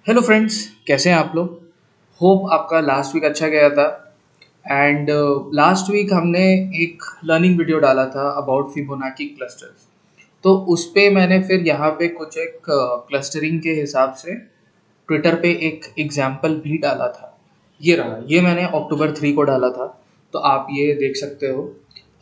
Hello friends, कैसे हैं आप लोग। होप आपका लास्ट वीक अच्छा गया था। एंड लास्ट वीक हमने एक लर्निंग वीडियो डाला था अबाउट फिबोनाची क्लस्टर्स। तो उस पे मैंने फिर यहाँ पे कुछ एक क्लस्टरिंग के हिसाब से ट्विटर पे एक एग्जाम्पल भी डाला था। ये रहा, ये मैंने अक्टूबर 3 को डाला था। तो आप ये देख सकते हो।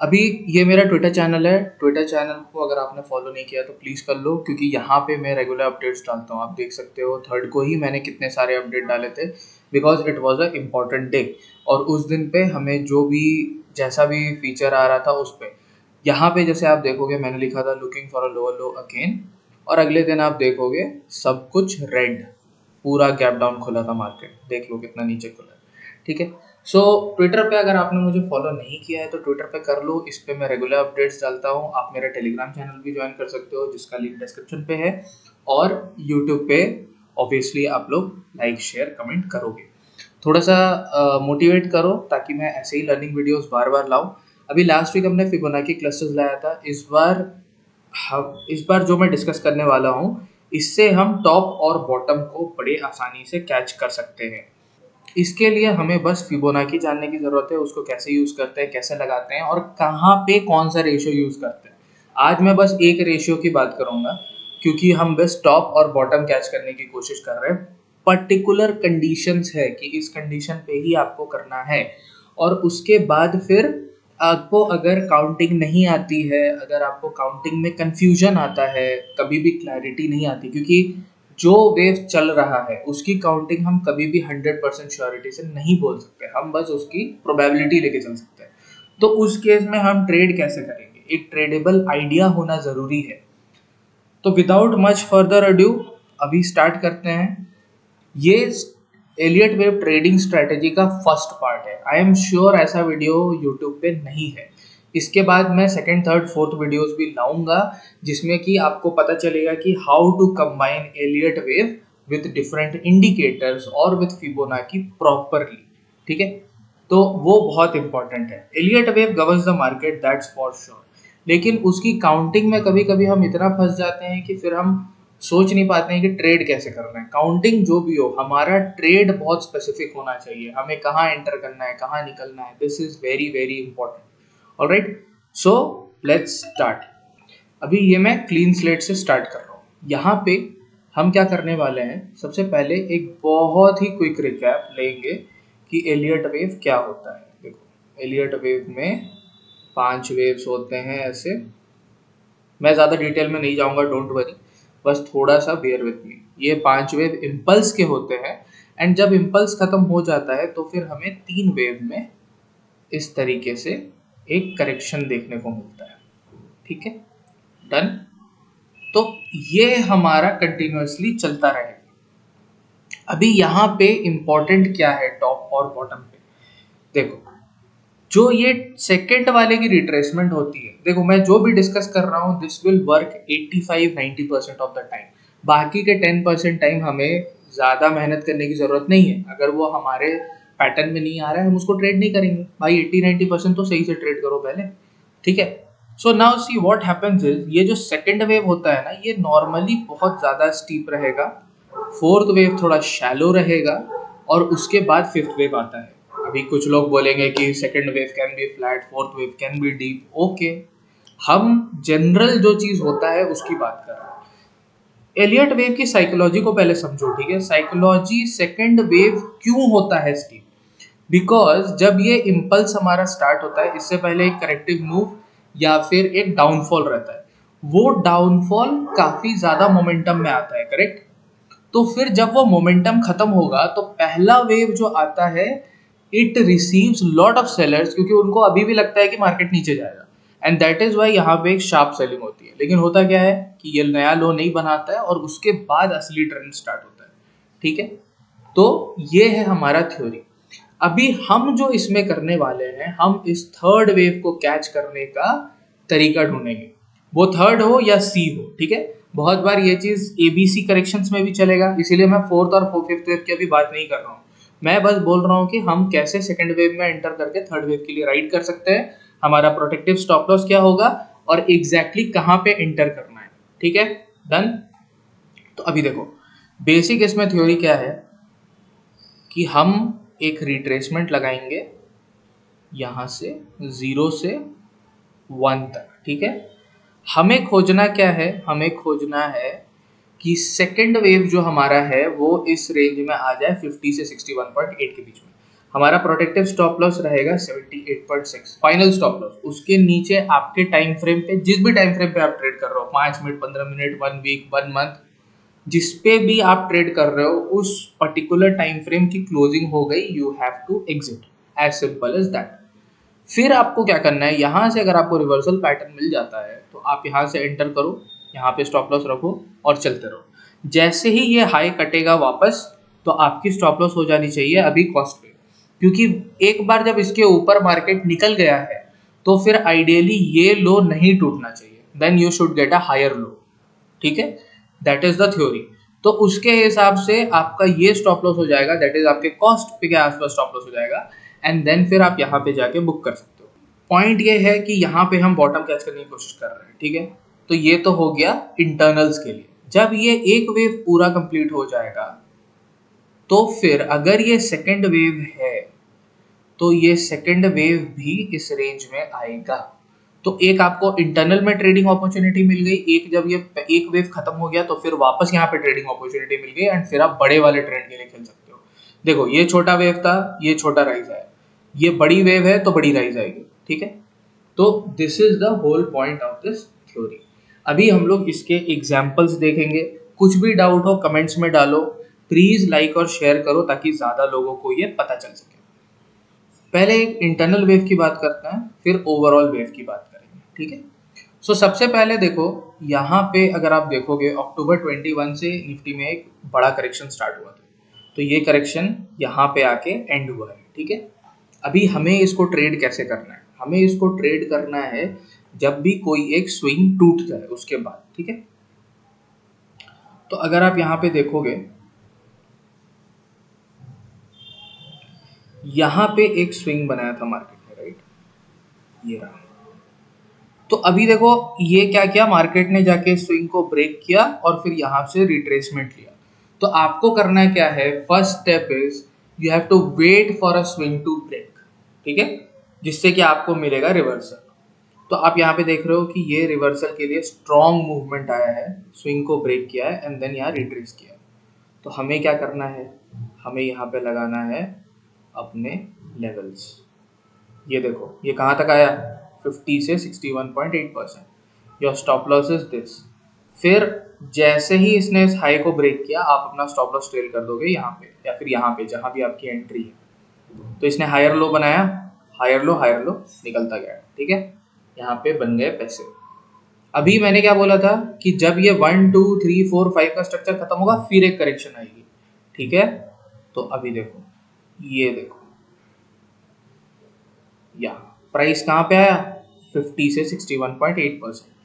अभी ये मेरा ट्विटर चैनल है। ट्विटर चैनल को अगर आपने फॉलो नहीं किया तो प्लीज़ कर लो, क्योंकि यहाँ पे मैं रेगुलर अपडेट्स डालता हूँ। आप देख सकते हो 3rd को ही मैंने कितने सारे अपडेट डाले थे, because it was a important day. और उस दिन पे हमें जो भी जैसा भी फीचर आ रहा था उस पर यहाँ पे जैसे आप देखोगे मैंने लिखा था looking for a lower low again, और अगले दिन आप देखोगे सब कुछ रेड, पूरा गैप डाउन खुला था मार्केट। देख लो कितना नीचे खुला है। ठीक है। सो ट्विटर पे अगर आपने मुझे फॉलो नहीं किया है तो ट्विटर पे कर लो। इस पे मैं रेगुलर अपडेट्स डालता हूँ। आप मेरा टेलीग्राम चैनल भी ज्वाइन कर सकते हो, जिसका लिंक डिस्क्रिप्शन पे है। और यूट्यूब पे ऑब्वियसली आप लोग लाइक शेयर कमेंट करोगे, थोड़ा सा मोटिवेट करो, ताकि मैं ऐसे ही लर्निंग वीडियोस बार बार लाऊं। अभी लास्ट वीक हमने फिबोनाची क्लस्टर्स लाया था। इस बार जो मैं डिस्कस करने वाला हूँ, इससे हम टॉप और बॉटम को बड़े आसानी से कैच कर सकते हैं। इसके लिए हमें बस फिबोनाची जानने की ज़रूरत है, उसको कैसे यूज़ करते हैं, कैसे लगाते हैं और कहाँ पे कौन सा रेशियो यूज़ करते हैं। आज मैं बस एक रेशियो की बात करूँगा, क्योंकि हम बस टॉप और बॉटम कैच करने की कोशिश कर रहे हैं। पर्टिकुलर कंडीशंस है कि इस कंडीशन पे ही आपको करना है। और उसके बाद फिर आपको अगर काउंटिंग नहीं आती है, अगर आपको काउंटिंग में कंफ्यूजन आता है, कभी भी क्लैरिटी नहीं आती, क्योंकि जो वेव चल रहा है उसकी काउंटिंग हम कभी भी 100% श्योरिटी से नहीं बोल सकते। हम बस उसकी प्रोबेबिलिटी लेके चल सकते हैं। तो उस केस में हम ट्रेड कैसे करेंगे, एक ट्रेडेबल आइडिया होना ज़रूरी है। तो विदाउट मच फर्दर अड्यू अभी स्टार्ट करते हैं। ये एलियट वेव ट्रेडिंग स्ट्रेटेजी का फर्स्ट पार्ट है। आई एम श्योर ऐसा वीडियो यूट्यूब पे नहीं है। इसके बाद मैं सेकंड थर्ड फोर्थ वीडियोस भी लाऊंगा, जिसमें कि आपको पता चलेगा कि how to combine Elliott wave with different indicators और विथ फिबोनाची प्रॉपरली। ठीक है। तो वो बहुत इंपॉर्टेंट है। Elliott wave governs the market, that's for sure. लेकिन उसकी काउंटिंग में कभी कभी हम इतना फंस जाते हैं कि फिर हम सोच नहीं पाते हैं कि ट्रेड कैसे करना है। काउंटिंग जो भी हो, हमारा ट्रेड बहुत स्पेसिफिक होना चाहिए। हमें कहाँ एंटर करना है, कहाँ निकलना है, this is very very important. Alright, so let's start. अभी ये मैं क्लीन स्लेट से स्टार्ट कर रहा हूँ। यहाँ पे हम क्या करने वाले हैं, सबसे पहले एक बहुत ही क्विक रिकैप लेंगे कि एलियट वेव क्या होता है। देखो, एलियट वेव में 5 वेव्स होते हैं ऐसे। मैं ज़्यादा डिटेल में नहीं जाऊँगा, डोंट वरी, बस थोड़ा सा बेयर विथ मी। ये 5 वेव इम्पल्स के होते हैं। एंड जब इम्पल्स खत्म हो जाता है तो फिर हमें 3 वेव में इस तरीके से एक करेक्शन देखने को मिलता है। ठीक है, डन। तो ये हमारा कंटिन्यूअसली चलता रहेगा। अभी यहाँ पे इम्पोर्टेंट क्या है टॉप और बॉटम पे, देखो। जो ये सेकंड वाले की रिट्रेसमेंट होती है, देखो मैं जो भी डिस्कस कर रहा हूँ this will work 85-90% of the time. बाकी के 10% टाइम हमें ज़्यादा मेहनत करने की ज़रूरत नहीं है। अगर वो हमारे पैटर्न में नहीं आ रहा है, हम उसको ट्रेड नहीं करेंगे भाई। 80-90% तो सही से ट्रेड करो पहले। ठीक है। So now see what happens is, ये जो सेकंड वेव होता है ना, ये नॉर्मली बहुत ज़्यादा स्टीप रहेगा। फोर्थ वेव थोड़ा शैलो रहेगा, और उसके बाद फिफ्थ वेव आता है। अभी कुछ लोग बोलेंगे कि second wave can be flat, fourth wave can be deep. Okay, हम जनरल जो चीज होता है उसकी बात कर रहे हैं। एलियट वेव की साइकोलॉजी को पहले समझो। ठीक है, साइकोलॉजी सेकंड वेव क्यों होता है स्टीप, बिकॉज जब ये इम्पल्स हमारा स्टार्ट होता है, इससे पहले एक करेक्टिव मूव या फिर एक डाउनफॉल रहता है। वो डाउनफॉल काफी ज्यादा मोमेंटम में आता है, करेक्ट। तो फिर जब वो मोमेंटम खत्म होगा तो पहला वेव जो आता है, it receives lot of sellers, क्योंकि उनको अभी भी लगता है कि मार्केट नीचे जाएगा। एंड दैट इज वाई यहाँ पे एक शार्प सेलिंग होती है। लेकिन होता क्या है कि ये नया लो नहीं बनाता है, और उसके बाद असली ट्रेंड स्टार्ट होता है। ठीक है, तो ये है हमारा थ्योरी। अभी हम जो इसमें करने वाले हैं, हम इस थर्ड वेव को कैच करने का तरीका ढूंढेंगे। वो थर्ड हो या सी हो। ठीक है, बहुत बार ये चीज एबीसी करेक्शंस में भी चलेगा, इसीलिए मैं फोर्थ और फिफ्थ वेव की अभी बात नहीं कर रहा हूँ। मैं बस बोल रहा हूँ कि हम कैसे सेकंड वेव में एंटर करके थर्ड वेव के लिए राइड कर सकते हैं, हमारा प्रोटेक्टिव स्टॉप लॉस क्या होगा, और एग्जैक्टली कहाँ पे एंटर करना है। ठीक है, डन। तो अभी देखो, बेसिक इसमें थ्योरी क्या है कि हम एक रिट्रेसमेंट लगाएंगे यहाँ से 0 से 1 तक, ठीक है। हमें खोजना क्या है, हमें खोजना है कि सेकेंड वेव जो हमारा है वो इस रेंज में आ जाए 50 से 61.8 के बीच में। हमारा प्रोटेक्टिव स्टॉप लॉस रहेगा 78.6 फाइनल स्टॉप लॉस। उसके नीचे आपके टाइम फ्रेम पे, जिस भी टाइम फ्रेम पे आप ट्रेड कर रहे हो, 5 मिनट, 15 मिनट, 1 वीक, 1 मंथ, जिस पे भी आप ट्रेड कर रहे हो, उस पर्टिकुलर टाइम फ्रेम की क्लोजिंग हो गई, you have to exit, as simple as that. फिर आपको क्या करना है, यहाँ से अगर आपको रिवर्सल पैटर्न मिल जाता है तो आप यहाँ से एंटर करो, यहाँ पे स्टॉप लॉस रखो और चलते रहो। जैसे ही ये हाई कटेगा वापस, तो आपकी स्टॉप लॉस हो जानी चाहिए अभी कॉस्ट पे, क्योंकि एक बार जब इसके ऊपर मार्केट निकल गया है तो फिर आइडियली ये लो नहीं टूटना चाहिए, then you should get a higher low, ठीक है। That is the theory. तो उसके हिसाब से आपका ये स्टॉप लॉस हो जाएगा, दैट इज आपके कॉस्ट पे के आसपास स्टॉप लॉस हो जाएगा, एंड देन फिर आप यहाँ पे जाके बुक कर सकते हो। पॉइंट ये है कि यहाँ पे हम बॉटम कैच करने की कोशिश कर रहे हैं, ठीक है। तो ये तो हो गया इंटरनल्स के लिए। जब ये एक वेव पूरा कंप्लीट हो जाएगा तो फिर अगर ये सेकेंड वेव है तो ये सेकेंड वेव भी इस रेंज में आएगा। तो एक आपको इंटरनल में ट्रेडिंग अपॉर्चुनिटी मिल गई, एक जब ये एक वेव खत्म हो गया तो फिर वापस यहाँ पे ट्रेडिंग अपॉर्चुनिटी मिल गई, एंड फिर आप बड़े वाले ट्रेंड के लिए खेल सकते हो। देखो ये छोटा वेव था, ये छोटा राइज आया, ये बड़ी वेव है तो बड़ी राइज आएगी, ठीक है। तो this is the whole point of this theory. अभी हम लोग इसके एग्जाम्पल्स देखेंगे। कुछ भी डाउट हो कमेंट्स में डालो, प्लीज लाइक और शेयर करो ताकि ज्यादा लोगों को ये पता चल सके। पहले एक इंटरनल वेव की बात करते हैं, फिर ओवरऑल वेव की बात करेंगे, ठीक है। सो सबसे पहले देखो, यहाँ पे अगर आप देखोगे अक्टूबर 21 से निफ्टी में एक बड़ा करेक्शन स्टार्ट हुआ था, तो ये करेक्शन यहाँ पे आके एंड हुआ है, ठीक है। अभी हमें इसको ट्रेड कैसे करना है, हमें इसको ट्रेड करना है जब भी कोई एक स्विंग टूट जाए उसके बाद, ठीक है। तो अगर आप यहाँ पे देखोगे, यहाँ पे एक स्विंग बनाया था मार्केट ने, राइट, ये रहा। तो अभी देखो ये क्या किया, मार्केट ने जाके स्विंग को ब्रेक किया और फिर यहाँ से रिट्रेसमेंट लिया। तो आपको करना क्या है, first step is you have to wait for a swing to break, ठीक है, जिससे कि आपको मिलेगा रिवर्सल। तो आप यहाँ पे देख रहे हो कि ये रिवर्सल के लिए स्ट्रॉन्ग मूवमेंट आया है, स्विंग को ब्रेक किया है एंड देन यहाँ रिट्रेस किया है। तो हमें क्या करना है, हमें यहाँ पे लगाना है अपने लेवल्स। ये देखो ये कहाँ तक आया, 50 से 61.8%। Your stop loss is this. फिर जैसे ही इसने इस हाई को ब्रेक किया, आप अपना स्टॉप लॉस ट्रेल कर दोगे यहाँ पे या फिर यहाँ पे जहाँ भी आपकी एंट्री है। तो इसने हायर लो बनाया, हायर लो निकलता गया, ठीक है। यहाँ पे बन गए पैसे। अभी मैंने क्या बोला था कि जब ये 1 2 3 4 5 का स्ट्रक्चर खत्म होगा फिर एक करेक्शन आएगी, ठीक है। तो अभी देखो, ये देखो यहाँ प्राइस कहाँ पे आया, 50 से 61.8%।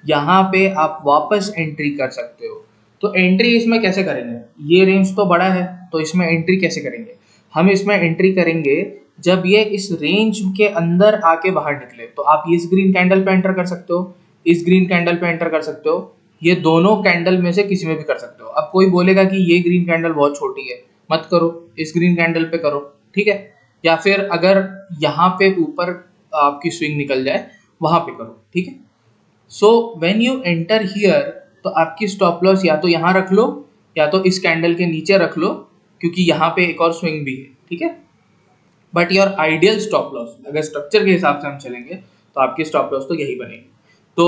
यहाँ पे आप वापस एंट्री कर सकते हो। तो एंट्री इसमें कैसे करेंगे, ये रेंज तो बड़ा है तो इसमें एंट्री कैसे करेंगे, हम इसमें एंट्री करेंगे जब ये इस रेंज के अंदर आके बाहर निकले। तो आप इस ग्रीन कैंडल पे एंटर कर सकते हो, इस ग्रीन कैंडल पे एंटर कर सकते हो, ये दोनों कैंडल में से किसी में भी कर सकते हो। अब कोई बोलेगा कि ये ग्रीन कैंडल बहुत छोटी है, मत करो, इस ग्रीन कैंडल पे करो, ठीक है। या फिर अगर यहाँ पे ऊपर आपकी स्विंग निकल जाए वहां पे करो, ठीक है। So when you enter here, तो आपकी स्टॉप लॉस या तो यहाँ रख लो या तो इस कैंडल के नीचे रख लो, क्योंकि यहाँ पे एक और स्विंग भी है, ठीक है। But your ideal stop loss, अगर स्ट्रक्चर के हिसाब से हम चलेंगे तो आपकी स्टॉप लॉस तो यही बनेगी। तो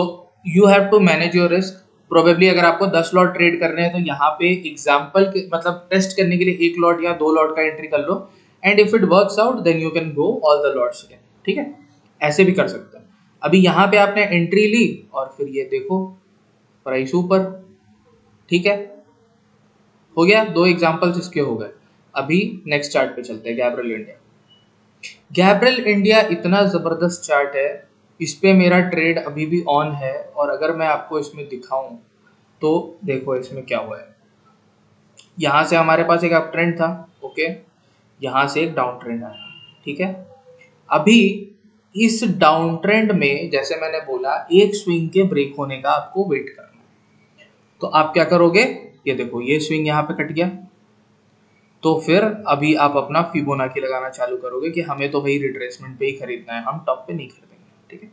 you have to manage your risk. Probably अगर आपको 10 लॉट ट्रेड करने हैं तो यहाँ पे एग्जाम्पल के मतलब टेस्ट करने के लिए 1 लॉट या 2 लॉट का एंट्री कर लो, and if it works out then you can go all the lots, ठीक है। ऐसे भी कर सकते हैं। अभी यहाँ पे आपने एंट्री ली और फिर ये देखो प्राइस ऊपर, ठीक है। हो गया, 2 एग्जाम्पल्स इसके हो गए। अभी नेक्स्ट चार्ट पे चलते हैं, गैब्रियल इंडिया। गैब्रियल इंडिया इतना ज़बरदस्त चार्ट है, इस पे मेरा ट्रेड अभी भी ऑन है, और अगर मैं आपको इसमें दिखाऊं तो देखो इसमें क्या हुआ है। यहाँ से हमारे पास एक अप ट्रेंड था, ओके, यहाँ से एक डाउन ट्रेंड आया, ठीक है। अभी इस डाउन ट्रेंड में जैसे मैंने बोला एक स्विंग के ब्रेक होने का आपको वेट करना है। तो आप क्या करोगे, ये देखो ये स्विंग यहाँ पे कट गया, तो फिर अभी आप अपना फिबोनाची लगाना चालू करोगे कि हमें तो भाई रिट्रेसमेंट पे ही खरीदना है, हम टॉप पे नहीं खरीदेंगे, ठीक है।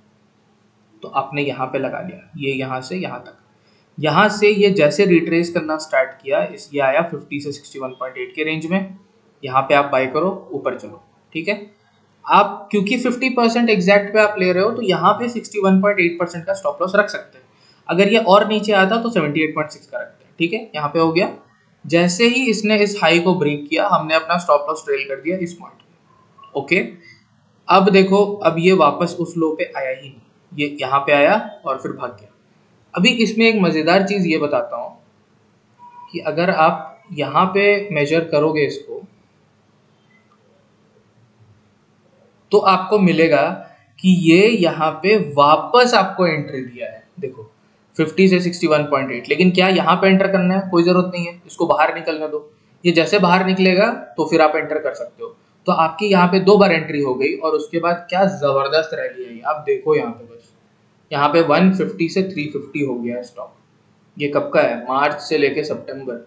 तो आपने यहाँ पे लगा लिया, ये यहाँ से यहाँ तक, यहाँ से ये जैसे रिट्रेस करना स्टार्ट किया, इस ये आया 50 से 61.8 के रेंज में, यहाँ पे आप बाय करो, ऊपर चलो, ठीक है। आप क्योंकि 50% एग्जैक्ट पे आप ले रहे हो, तो यहाँ पे 61.8% का स्टॉप लॉस रख सकते हैं। अगर ये और नीचे आता तो 78.6 का रखते हैं, ठीक है। यहाँ पे हो गया। जैसे ही इसने इस हाई को ब्रेक किया, हमने अपना स्टॉप लॉस ट्रेल कर दिया इस पॉइंट पे, ओके। अब देखो, अब ये वापस उस लो पे आया ही नहीं, ये यहाँ पे आया और फिर भाग गया। अभी इसमें एक मजेदार चीज ये बताता हूँ कि अगर आप यहाँ पे मेजर करोगे इसको, तो आपको मिलेगा कि ये यहाँ पे वापस आपको एंट्री दिया है, देखो 50 से 61.8। लेकिन क्या यहाँ पे एंटर करना है? कोई जरूरत नहीं है, इसको बाहर निकलने दो। ये जैसे बाहर निकलेगा तो फिर आप एंटर कर सकते हो। तो आपकी यहाँ पे 2 बार एंट्री हो गई, और उसके बाद क्या जबरदस्त रैली है। आप देखो यहाँ पे, बस यहाँ पे 150 से 350 हो गया है स्टॉक। ये कब का है? मार्च से लेके सितंबर,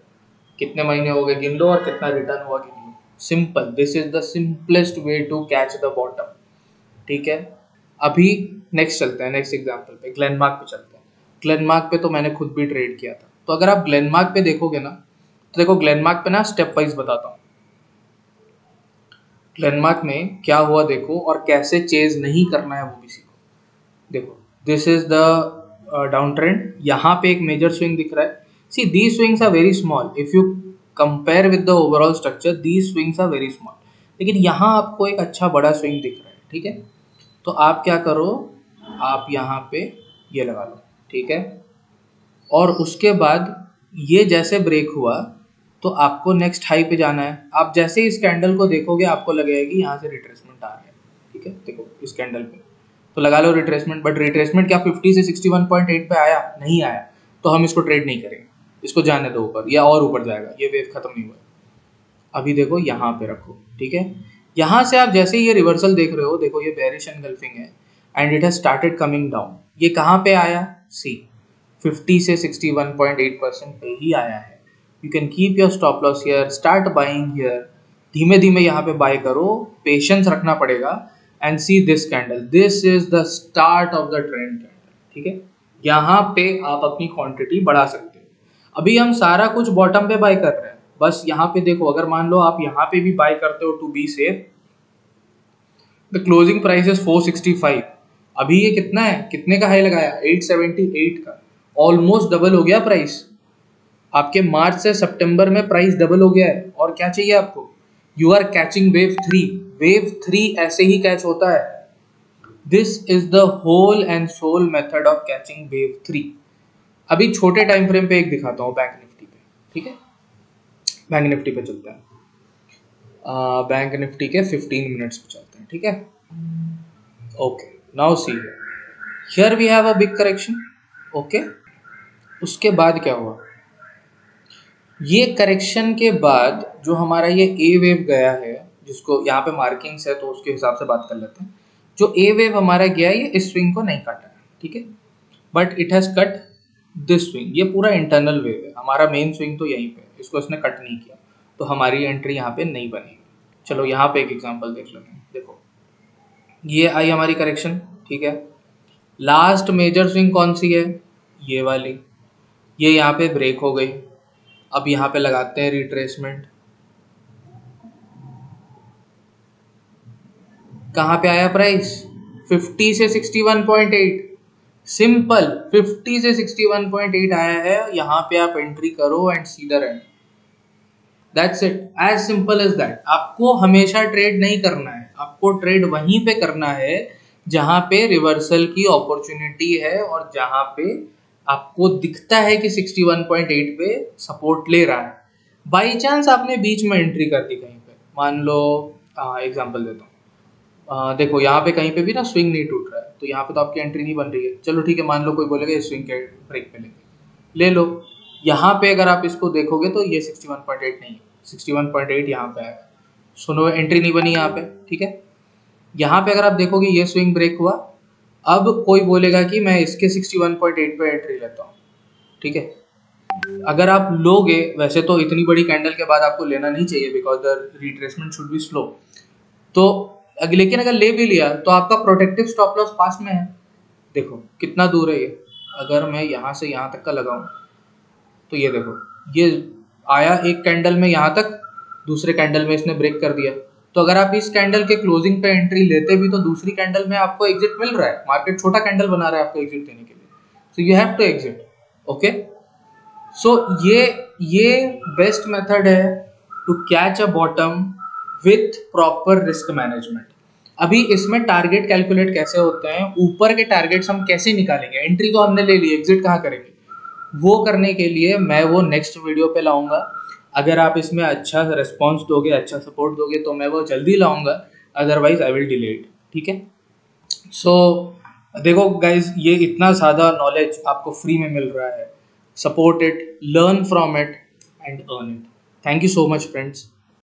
कितने महीने हो गए गिन लो, और कितना रिटर्न हुआ गिन लो। Simple, this is the simplest way to catch the bottom, ठीक है। अभी नेक्स्ट चलते हैं, नेक्स्ट एग्जांपल पे, ग्लेनमार्क पे चलते हैं। ग्लेनमार्क पे तो मैंने खुद भी ट्रेड किया था। तो अगर आप ग्लेनमार्क पे देखोगे ना, तो देखो ग्लेनमार्क पे ना स्टेप वाइज बताता हूँ ग्लेनमार्क में क्या हुआ देखो, और कैसे चेज नहीं करना है वो भी सीखो। देखो, this is the down trend, यहाँ पे एक मेजर स्विंग दिख रहा है। See these swings are very small if you compare with the overall structure, these swings are very small. लेकिन यहाँ आपको एक अच्छा बड़ा स्विंग दिख रहा है, ठीक है। तो आप क्या करो, आप यहाँ पे ये लगा लो, ठीक है। और उसके बाद ये जैसे ब्रेक हुआ, तो आपको नेक्स्ट हाई पे जाना है। आप जैसे इस कैंडल को देखोगे, आपको लगेगा कि यहाँ से रिट्रेसमेंट आ रहा है, ठीक है। देखो इस कैंडल पे तो लगा लो रिट्रेसमेंट, बट रिट्रेसमेंट क्या 50 से 61.8 पे आया? नहीं आया। तो हम इसको ट्रेड नहीं करेंगे, इसको जाने दो ऊपर, या और ऊपर जाएगा, ये वेव खत्म नहीं हुआ। अभी देखो यहाँ पे रखो, ठीक है। यहाँ से आप जैसे ही ये रिवर्सल देख रहे हो, देखो ये बेरिश एनगल्फिंग है, and it has started coming down. ये कहाँ पे आया? सी 50 से 61.8% पे ही आया है। You can keep your stop loss here, start buying here, धीमे धीमे यहाँ पे बाय करो, पेशेंस रखना पड़ेगा। And see this candle, this is the start of the trend candle, ठीक है। यहाँ पे आप अपनी क्वांटिटी बढ़ा सकते हो। अभी हम सारा कुछ बॉटम पे बाय कर रहे हैं, बस यहाँ पे देखो, अगर मान लो आप यहाँ पे भी बाय करते हो to be safe, the closing price is 465। अभी ये कितना है, कितने का हाई लगाया? 878 का, ऑलमोस्ट डबल हो गया प्राइस। आपके मार्च से सितंबर में प्राइस डबल हो गया है, और क्या चाहिए आपको? You are catching wave 3। Wave 3 ऐसे ही कैच होता है। This is the whole and sole method of catching wave 3। अभी छोटे टाइम फ्रेम पे एक दिखाता हूँ, बैंक निफ्टी पे, ठीक है। बैंक निफ्टी पे चलते हैं, बैंक निफ्टी के 15 मिनट्स पे चलते हैं, ठीक है। Okay, now see here we have a big correction, okay. उसके बाद क्या हुआ? ये करेक्शन के बाद जो हमारा ये ए वेव गया है, जिसको यहाँ पे मार्किंग्स है तो उसके हिसाब से बात कर लेते हैं। जो ए वेव हमारा गया, ये इस स्विंग को नहीं काटा है, ठीक है, but it has cut this swing. ये पूरा इंटरनल वेव है, हमारा मेन स्विंग तो यहीं पे, इसको इसने कट नहीं किया, तो हमारी एंट्री यहाँ पे नहीं बनेगी। चलो यहाँ पे एक एग्जांपल देख लेते हैं। देखो ये आई हमारी करेक्शन, ठीक है। लास्ट मेजर स्विंग कौन सी है? ये वाली। ये यहाँ पे ब्रेक हो गई। अब यहाँ पे लगाते हैं रिट्रेसमेंट। कहाँ पे आया प्राइस? 50 से 61.8। सिंपल, 50 से 61.8 आया है, यहाँ पे आप एंट्री करो एंड सीधा run. That's it, as simple as that. आपको हमेशा ट्रेड नहीं करना है, आपको ट्रेड वहीं पे करना है जहाँ पे रिवर्सल की अपॉर्चुनिटी है, और जहाँ पे आपको दिखता है कि 61.8 पे सपोर्ट ले रहा है। बाई चांस आपने बीच में एंट्री कर दी कहीं पे, मान लो एग्जांपल देता हूँ, देखो यहाँ पे कहीं पे भी ना स्विंग नहीं टूट रहा है, तो यहाँ पे तो आपकी एंट्री नहीं बन रही है। चलो ठीक है, मान लो कोई बोलेगा इस स्विंग के ब्रेक पे लेंगे, ले लो। यहाँ पे अगर आप इसको देखोगे तो ये 61.8 नहीं है, 61.8 यहाँ पे आएगा। सुनो, एंट्री नहीं बनी यहाँ पे, ठीक है। यहाँ पे अगर आप देखोगे ये स्विंग ब्रेक हुआ, अब कोई बोलेगा कि मैं इसके 61.8 पे एंट्री लेता हूँ, ठीक है। अगर आप लोगे, वैसे तो इतनी बड़ी कैंडल के बाद आपको लेना नहीं चाहिए because the retracement should be slow, तो लेकिन अगर ले भी लिया तो आपका प्रोटेक्टिव स्टॉप लॉस पास में है। देखो कितना दूर है ये, अगर मैं यहाँ से यहाँ तक का लगाऊं तो ये देखो, ये आया एक कैंडल में यहाँ तक, दूसरे कैंडल में इसने ब्रेक कर दिया। तो अगर आप इस कैंडल के क्लोजिंग पे एंट्री लेते भी तो दूसरी कैंडल में आपको एग्जिट मिल रहा है, मार्केट छोटा कैंडल बना रहा है आपको एग्जिट देने के लिए, so you have to exit. Okay, so ये बेस्ट मेथड है to catch a bottom with proper risk management. अभी इसमें टारगेट कैलकुलेट कैसे होते हैं, ऊपर के टारगेट्स हम कैसे निकालेंगे, एंट्री तो हमने ले ली, एग्जिट कहाँ करेंगे, वो करने के लिए मैं वो नेक्स्ट वीडियो पे लाऊंगा। अगर आप इसमें अच्छा रिस्पॉन्स दोगे, अच्छा सपोर्ट दोगे तो मैं वो जल्दी लाऊंगा, otherwise I will delay it. ठीक है, सो देखो गाइज, ये इतना ज़्यादा नॉलेज आपको फ्री में मिल रहा है, support it, learn from it and earn it. Thank you so much friends.